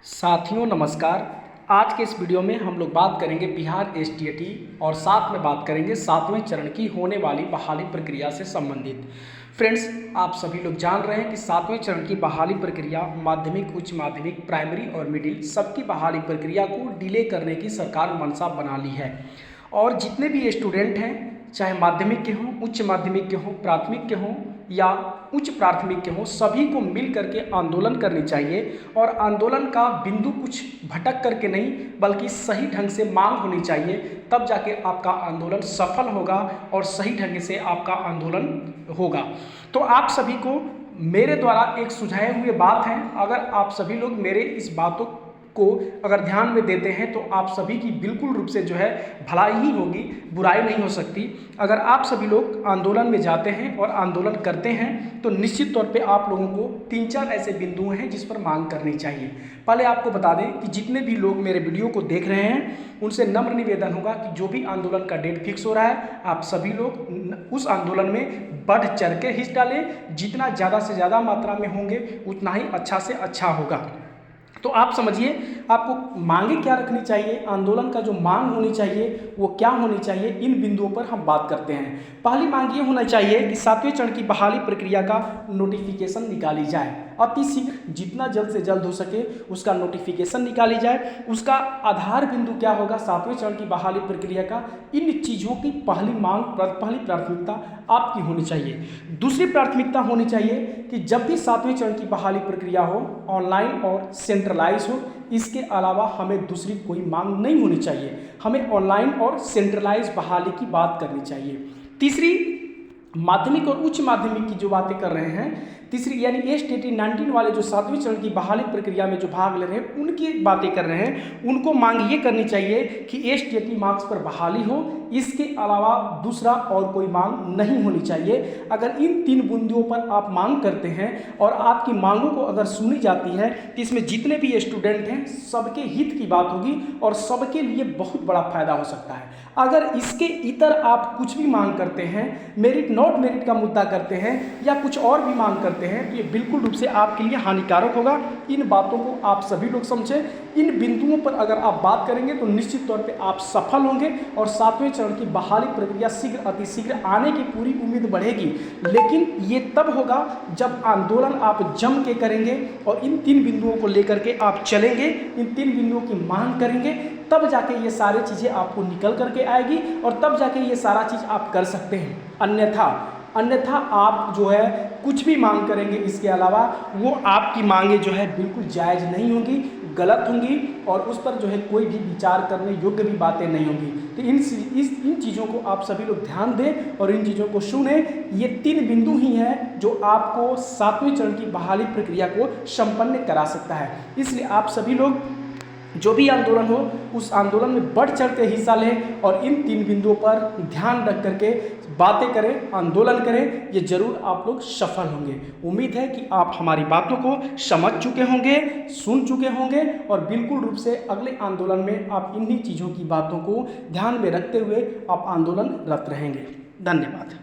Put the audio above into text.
साथियों नमस्कार। आज के इस वीडियो में हम लोग बात करेंगे बिहार एसटीईटी और साथ में बात करेंगे 7वें चरण की होने वाली बहाली प्रक्रिया से संबंधित। फ्रेंड्स, आप सभी लोग जान रहे हैं कि 7वें चरण की बहाली प्रक्रिया माध्यमिक, उच्च माध्यमिक, प्राइमरी और मिडिल सबकी बहाली प्रक्रिया को डिले करने की सरकार मंशा बना ली है। और जितने भी स्टूडेंट हैं, चाहे माध्यमिक के हों, उच्च माध्यमिक के हों, प्राथमिक के हों या उच्च प्राथमिक के हों, सभी को मिल करके आंदोलन करनी चाहिए। और आंदोलन का बिंदु कुछ भटक करके नहीं बल्कि सही ढंग से मांग होनी चाहिए, तब जाके आपका आंदोलन सफल होगा और सही ढंग से आपका आंदोलन होगा। तो आप सभी को मेरे द्वारा एक सुझाए हुए बात है, अगर आप सभी लोग मेरे इस बातों को अगर ध्यान में देते हैं तो आप सभी की बिल्कुल रूप से जो है भलाई ही होगी, बुराई नहीं हो सकती। अगर आप सभी लोग आंदोलन में जाते हैं और आंदोलन करते हैं तो निश्चित तौर पे आप लोगों को 3-4 ऐसे बिंदु हैं जिस पर मांग करनी चाहिए। पहले आपको बता दें कि जितने भी लोग मेरे वीडियो को देख रहे हैं उनसे नम्र निवेदन होगा कि जो भी आंदोलन का डेट फिक्स हो रहा है, आप सभी लोग उस आंदोलन में बढ़ चढ़ के हिस्सा डालें। जितना ज़्यादा से ज़्यादा मात्रा में होंगे उतना ही अच्छा से अच्छा होगा। तो आप समझिए आपको मांगे क्या रखनी चाहिए, आंदोलन का जो मांग होनी चाहिए वो क्या होनी चाहिए, इन बिंदुओं पर हम बात करते हैं। पहली मांग ये होना चाहिए कि 7वें चरण की बहाली प्रक्रिया का नोटिफिकेशन निकाली जाए, अति शीघ्र, जितना जल्द से जल्द हो सके उसका नोटिफिकेशन निकाली जाए। उसका आधार बिंदु क्या होगा, 7वें चरण की बहाली प्रक्रिया का इन चीज़ों की पहली मांग, पहली प्राथमिकता आपकी होनी चाहिए। दूसरी प्राथमिकता होनी चाहिए कि जब भी 7वें चरण की बहाली प्रक्रिया हो, ऑनलाइन और सेंट्रलाइज हो, इसके अलावा हमें दूसरी कोई मांग नहीं होनी चाहिए। हमें ऑनलाइन और सेंट्रलाइज बहाली की बात करनी चाहिए। तीसरी, माध्यमिक और उच्च माध्यमिक की जो बातें कर रहे हैं, तीसरी यानी एसटीईटी 19 वाले जो 7वें चरण की बहाली प्रक्रिया में जो भाग ले रहे हैं उनकी बातें कर रहे हैं, उनको मांग ये करनी चाहिए कि एसटीईटी मार्क्स पर बहाली हो, इसके अलावा दूसरा और कोई मांग नहीं होनी चाहिए। अगर इन 3 बिंदुओं पर आप मांग करते हैं और आपकी मांगों को अगर सुनी जाती है तो इसमें जितने भी स्टूडेंट हैं सबके हित की बात होगी और सबके लिए बहुत बड़ा फायदा हो सकता है। अगर इसके इतर आप कुछ भी मांग करते हैं, मेरिट नॉट मेरिट का मुद्दा करते हैं या कुछ और भी मांग करते हैं, तो ये बिल्कुल रूप से आपके लिए हानिकारक होगा। इन बातों को आप सभी लोग समझें। इन बिंदुओं पर अगर आप बात करेंगे तो निश्चित तौर पे आप सफल होंगे और 7वें चरण की बहाली प्रक्रिया शीघ्र अतिशीघ्र आने की पूरी उम्मीद बढ़ेगी। लेकिन ये तब होगा जब आंदोलन आप जम के करेंगे और इन 3 बिंदुओं को लेकर के आप चलेंगे, इन 3 बिंदुओं की मांग करेंगे, तब जाके ये सारी चीज़ें आपको निकल करके आएगी और तब जाके ये सारा चीज़ आप कर सकते हैं। अन्यथा आप जो है कुछ भी मांग करेंगे इसके अलावा, वो आपकी मांगे जो है बिल्कुल जायज़ नहीं होंगी, गलत होंगी और उस पर जो है कोई भी विचार करने योग्य भी बातें नहीं होंगी। तो इन चीज़ों को आप सभी लोग ध्यान दें और इन चीज़ों को सुने। ये 3 बिंदु ही हैं जो आपको 7वें चरण की बहाली प्रक्रिया को संपन्न करा सकता है। इसलिए आप सभी लोग जो भी आंदोलन हो उस आंदोलन में बढ़ चढ़ के हिस्सा लें और इन 3 बिंदुओं पर ध्यान रख करके बातें करें, आंदोलन करें। ये जरूर आप लोग सफल होंगे। उम्मीद है कि आप हमारी बातों को समझ चुके होंगे, सुन चुके होंगे और बिल्कुल रूप से अगले आंदोलन में आप इन्हीं चीज़ों की बातों को ध्यान में रखते हुए आप आंदोलनरत रहेंगे। धन्यवाद।